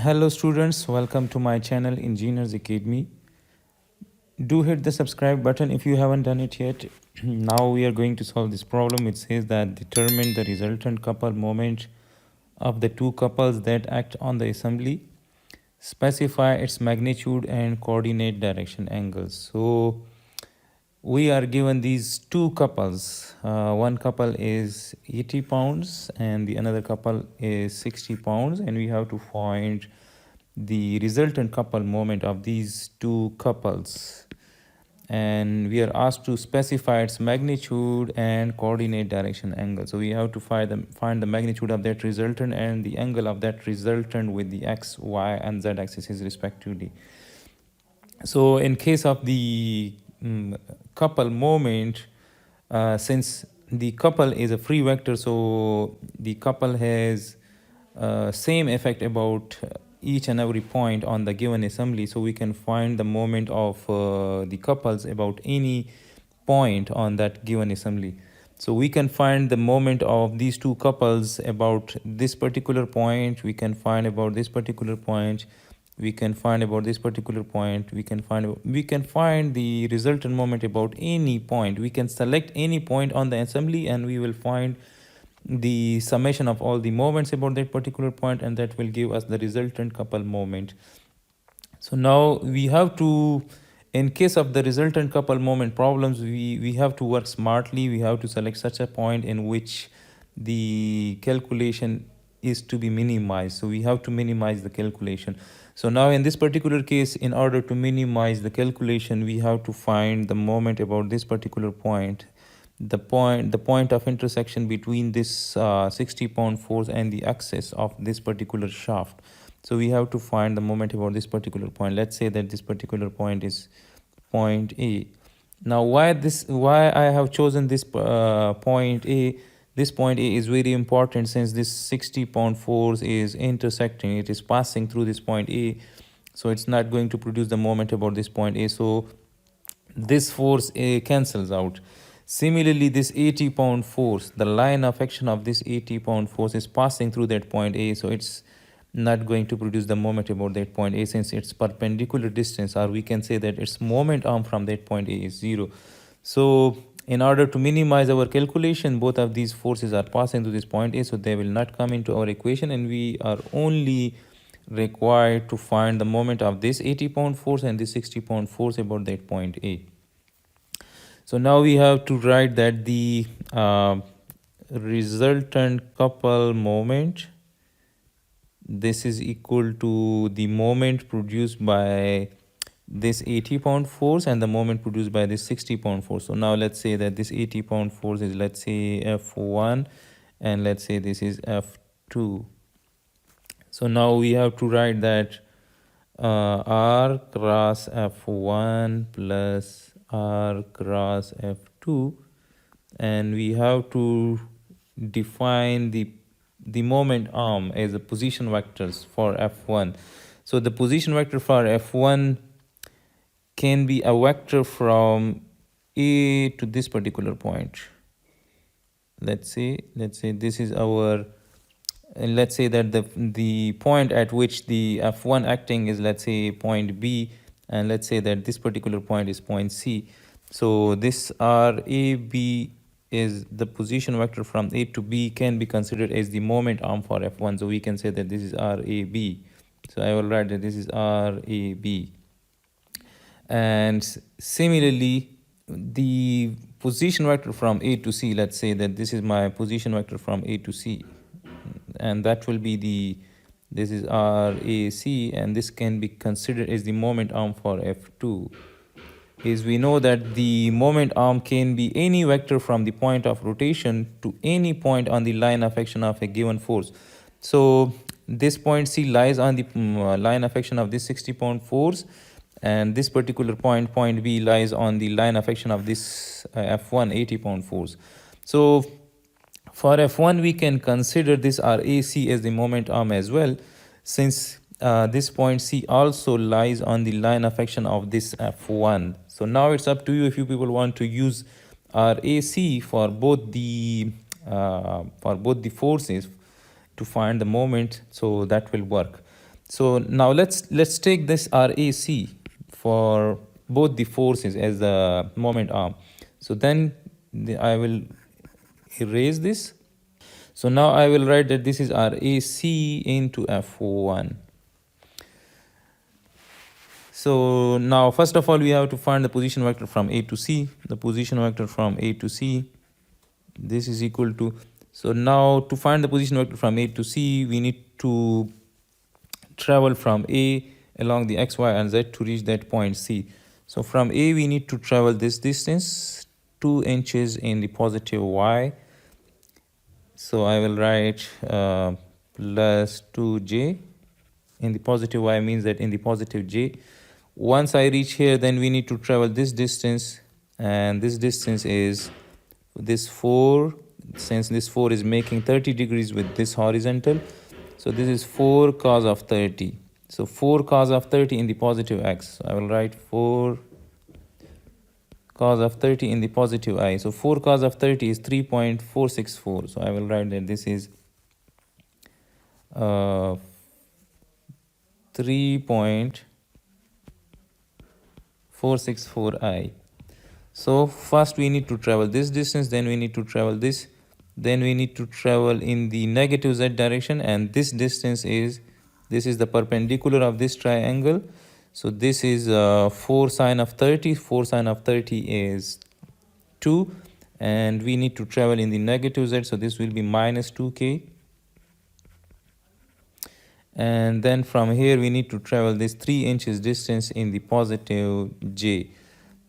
Hello students, welcome to my channel Engineers Academy. Do hit the subscribe button if you haven't done it yet. Now we are going to solve this problem. It says that determine the resultant couple moment of the two couples that act on the assembly. Specify its magnitude and coordinate direction angles. So we are given these two couples. One couple is 80 pounds and the another couple is 60 pounds, and we have to find the resultant couple moment of these two couples, and we are asked to specify its magnitude and coordinate direction angle. So we have to find the magnitude of that resultant and the angle of that resultant with the x, y and z axes respectively. So in case of the couple moment, since the couple is a free vector, so the couple has same effect about each and every point on the given assembly. So we can find the moment of the couples about any point on that given assembly. So we can find the moment of these two couples about this particular point, we can find about this particular point, we can find about this particular point, we can find the resultant moment about any point. We can select any point on the assembly and we will find the summation of all the moments about that particular point, and that will give us the resultant couple moment. So now we have to, in case of the resultant couple moment problems, we have to work smartly. We have to select such a point in which the calculation is to be minimized. So we have to minimize the calculation. So now in this particular case, in order to minimize the calculation, we have to find the moment about this particular point, the point of intersection between this 60 pound force and the axis of this particular shaft. So we have to find the moment about this particular point. Let's say that this particular point is point A. Now why I have chosen this point A? This point A is very important since this 60 pound force is intersecting, it is passing through this point A, so it's not going to produce the moment about this point A. So this force A cancels out. Similarly, this 80 pound force, the line of action of this 80 pound force is passing through that point A, so it's not going to produce the moment about that point A since its perpendicular distance, or we can say that its moment arm from that point A is 0. So in order to minimize our calculation, both of these forces are passing to this point A, so they will not come into our equation, and we are only required to find the moment of this 80 pound force and this 60 pound force about that point A. So now we have to write that the resultant couple moment, this is equal to the moment produced by this 80 pound force and the moment produced by this 60 pound force. So now let's say that this 80 pound force is, let's say, F1, and let's say this is F2. So now we have to write that R cross F1 plus R cross F2, and we have to define the moment arm as a position vectors for F1. So the position vector for F1 can be a vector from A to this particular point. Let's say this is our, and let's say that the point at which the F1 acting is, let's say, point B, and let's say that this particular point is point C. So this RAB is the position vector from A to B, can be considered as the moment arm for F1. So we can say that this is RAB. So I will write that this is RAB. And similarly, the position vector from A to C, let's say that this is my position vector from A to C, and that will be this is RAC, and this can be considered as the moment arm for F2. Is we know that the moment arm can be any vector from the point of rotation to any point on the line of action of a given force. So this point C lies on the line of action of this 60 pound force, and this particular point, point B, lies on the line of action of this F1 80 pound force. So for F1 we can consider this RAC as the moment arm as well, since this point C also lies on the line of action of this F1. So now it's up to you if you people want to use RAC for both the forces to find the moment, so that will work. So now let's take this RAC for both the forces as the moment arm. So then I will erase this. So now I will write that this is RAC into F1. So now first of all we have to find the position vector from A to C. The position vector from A to C, this is equal to, so now to find the position vector from A to C, we need to travel from A along the x, y, and z to reach that point C. So from A we need to travel this distance, 2 inches in the positive y. So I will write plus 2j in the positive y, means that in the positive j. Once I reach here, then we need to travel this distance, and this distance is this 4, since this 4 is making 30 degrees with this horizontal. So this is 4 cos of 30. So 4 cos of 30 in the positive x. So I will write 4 cos of 30 in the positive I. So 4 cos of 30 is 3.464. So I will write that this is 3.464I. So first we need to travel this distance, then we need to travel this, then we need to travel in the negative z direction, and this distance is, this is the perpendicular of this triangle. So this is 4 sine of 30. 4 sine of 30 is 2, and we need to travel in the negative z, so this will be minus 2k. And then from here we need to travel this 3 inches distance in the positive j.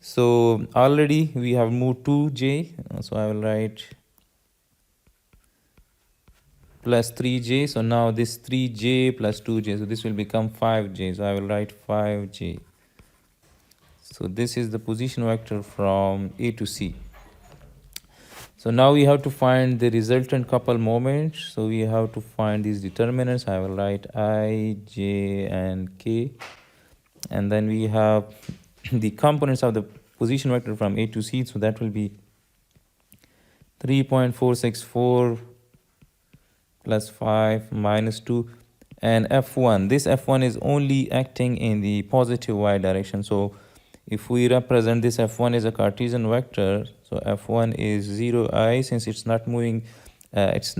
So already we have moved 2j, so I will write plus 3j. So now this 3j plus 2j, so this will become 5j. So I will write 5j. So this is the position vector from A to C. So now we have to find the resultant couple moments. So we have to find these determinants. I will write I, j, and k. And then we have the components of the position vector from A to C. So that will be 3.464 plus 5 minus 2, and F1. This F1 is only acting in the positive y direction. So if we represent this F1 as a Cartesian vector, so F1 is 0I, since it's not moving, it's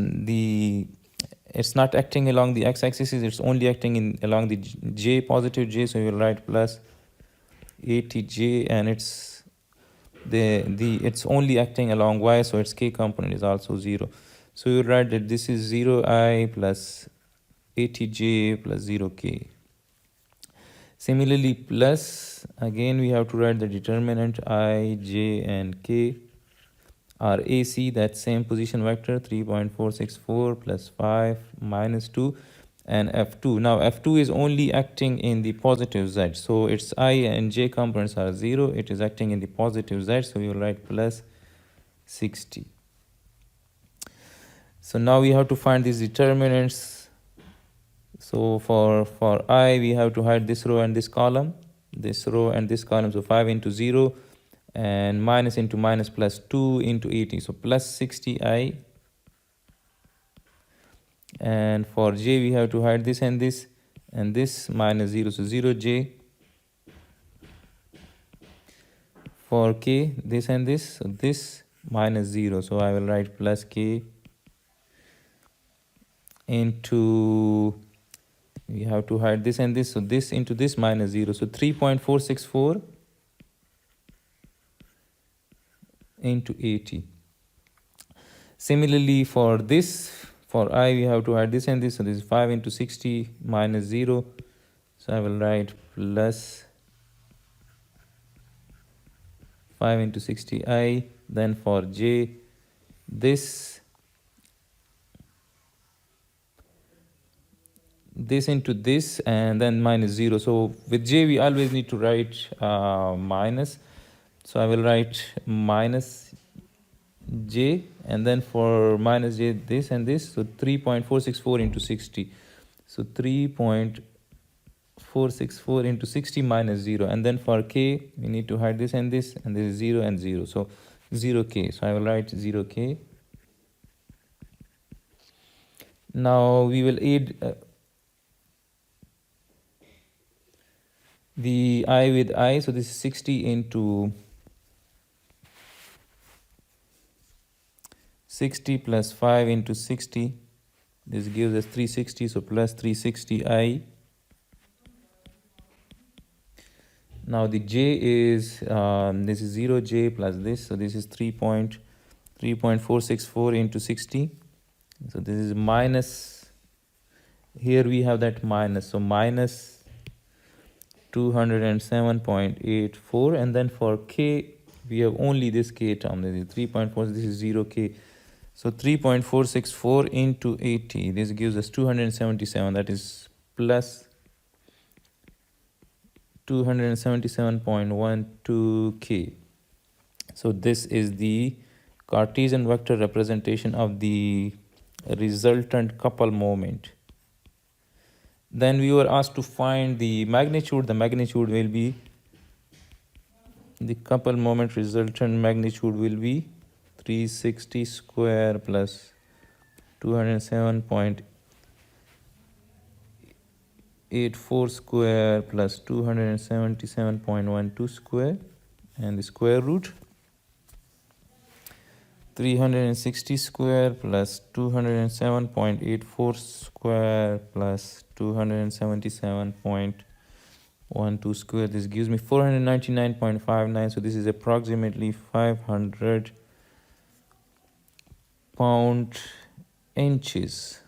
not acting along the x-axis, it's only acting along the j, positive j. So you will write plus 80j, and it's only acting along y, so its k component is also 0. So you write that this is 0I plus 80j plus 0k. Similarly, plus, again we have to write the determinant I, j, and k are AC, that same position vector, 3.464 plus 5 minus 2, and F2. Now F2 is only acting in the positive z, so its I and j components are 0. It is acting in the positive z, so we will write plus 60. So now we have to find these determinants. So for I, we have to hide this row and this column, so 5 into 0, and minus into minus plus 2 into 80, so plus 60I. And for j, we have to hide this and this minus 0, so 0j. For k, this and this, so this minus 0, so I will write plus k into, we have to hide this and this, so this into this minus 0, so 3.464 into 80. Similarly for this, for I, we have to hide this and this, so this is 5 into 60 minus 0, so I will write plus 5 into 60I. Then for j, this into this, and then minus 0. So with j, we always need to write minus. So I will write minus j, and then for minus j, this and this. So 3.464 into 60. So 3.464 into 60 minus 0. And then for k, we need to hide this and this is 0 and 0. So 0k. So I will write 0k. Now we will add the I with I, so this is 60 into 60 plus 5 into 60. This gives us 360, so plus 360i. Now the j is, this is 0j plus this, so this is 3.464 into 60. So this is minus, here we have that minus, so minus 207.84, and then for k, we have only this k term, this is 3.4, this is 0k. So 3.464 into 80, this gives us 277, that is plus 277.12k. So this is the Cartesian vector representation of the resultant couple moment. Then we were asked to find the magnitude. The magnitude will be, the couple moment resultant magnitude will be 360 square plus 207.84 square plus 277.12 square, and the square root 360 square plus 207.84 square plus 277.12 square. This gives me 499.59. So this is approximately 500 pound inches.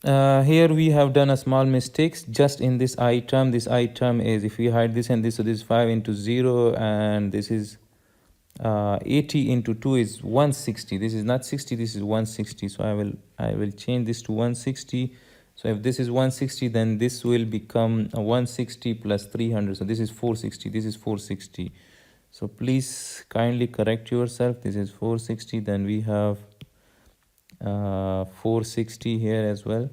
Here we have done a small mistakes just in this item. This item is, if we hide this and this, so this is 5 into 0, and this is 80 into 2 is 160. This is not 60, this is 160. So I will change this to 160. So if this is 160, then this will become 160 plus 300. So this is 460, this is 460. So please kindly correct yourself. This is 460, then we have 460 here as well.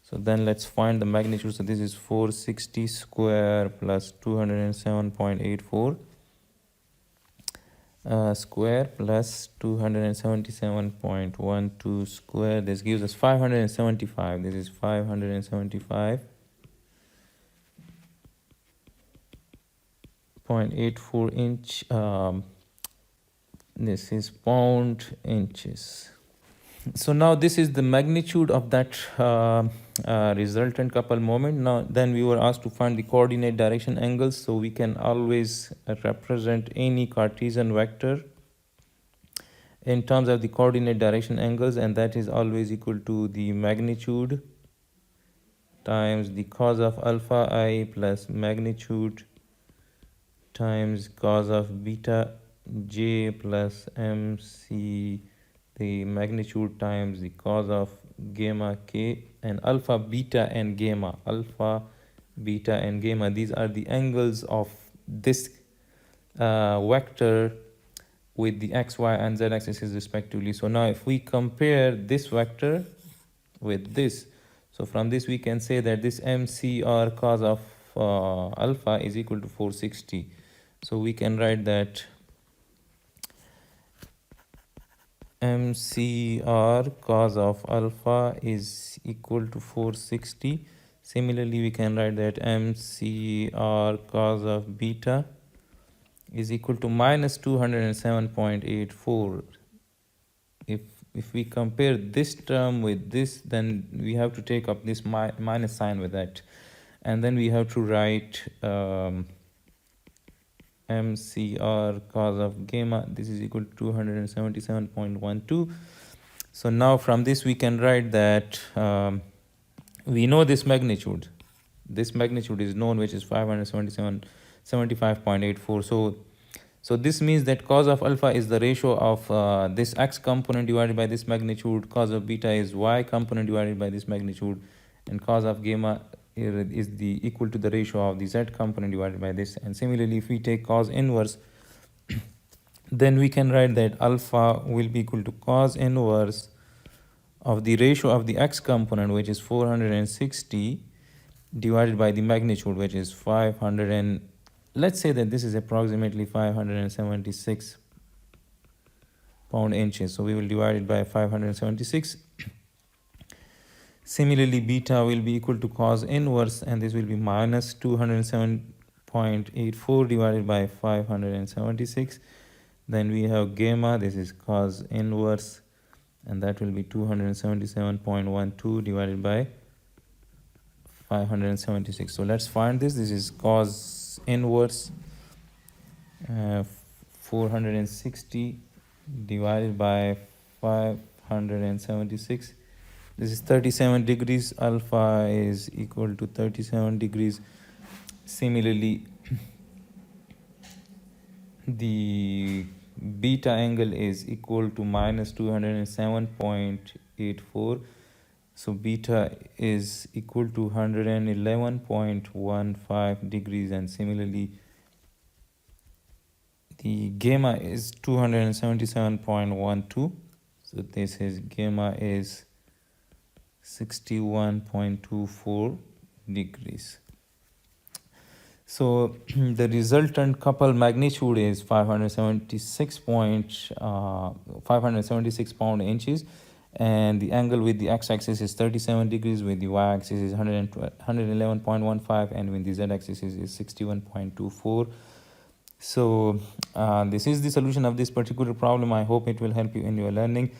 So then let's find the magnitude. So this is 460 square plus 207.84 square plus 277.12 square. This gives us 575. This is 575.84 inch. This is pound inches. So now this is the magnitude of that resultant couple moment. Now then we were asked to find the coordinate direction angles, so we can always represent any Cartesian vector in terms of the coordinate direction angles, and that is always equal to the magnitude times the cos of alpha I plus magnitude times cos of beta j plus mc, the magnitude times the cos of gamma k, and alpha, beta, and gamma. Alpha, beta, and gamma, these are the angles of this vector with the x, y, and z axes respectively. So now if we compare this vector with this, so from this we can say that this mcr cos of alpha is equal to 460. So we can write that mcr cos of alpha is equal to 460. Similarly, we can write that mcr cos of beta is equal to minus 207.84. If we compare this term with this, then we have to take up this minus sign with that, and then we have to write mcr cos of gamma, this is equal to 277.12. So now from this we can write that we know this magnitude is known, which is 575.84. So this means that cos of alpha is the ratio of this x component divided by this magnitude, cos of beta is y component divided by this magnitude, and cos of gamma is the equal to the ratio of the z component divided by this. And similarly, if we take cos inverse, then we can write that alpha will be equal to cos inverse of the ratio of the x component, which is 460, divided by the magnitude, which is 500, and let's say that this is approximately 576 pound inches. So we will divide it by 576 Similarly, beta will be equal to cos inverse, and this will be minus 207.84 divided by 576. Then we have gamma, this is cos inverse, and that will be 277.12 divided by 576. So let's find this. This is cos inverse 460 divided by 576. This is 37 degrees. Alpha is equal to 37 degrees. Similarly, the beta angle is equal to minus 207.84. So beta is equal to 111.15 degrees, and similarly the gamma is 277.12. So this is gamma is 61.24 degrees. So the resultant couple magnitude is 576 pound inches, and the angle with the x-axis is 37 degrees, with the y-axis is 111.15, and with the z-axis is 61.24. So this is the solution of this particular problem. I hope it will help you in your learning.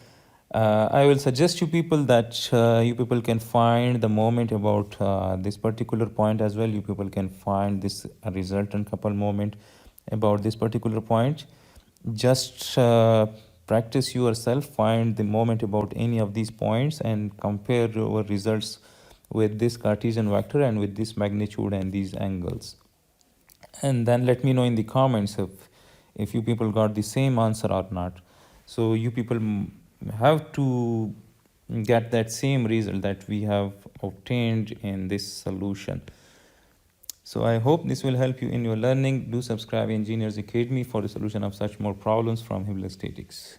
I will suggest you people that you people can find the moment about this particular point as well. You people can find this resultant couple moment about this particular point. Just practice yourself, find the moment about any of these points and compare your results with this Cartesian vector and with this magnitude and these angles. And then let me know in the comments if you people got the same answer or not. So you people have to get that same result that we have obtained in this solution. So I hope this will help you in your learning. Do subscribe Engineers Academy for the solution of such more problems from Hibbeler statics.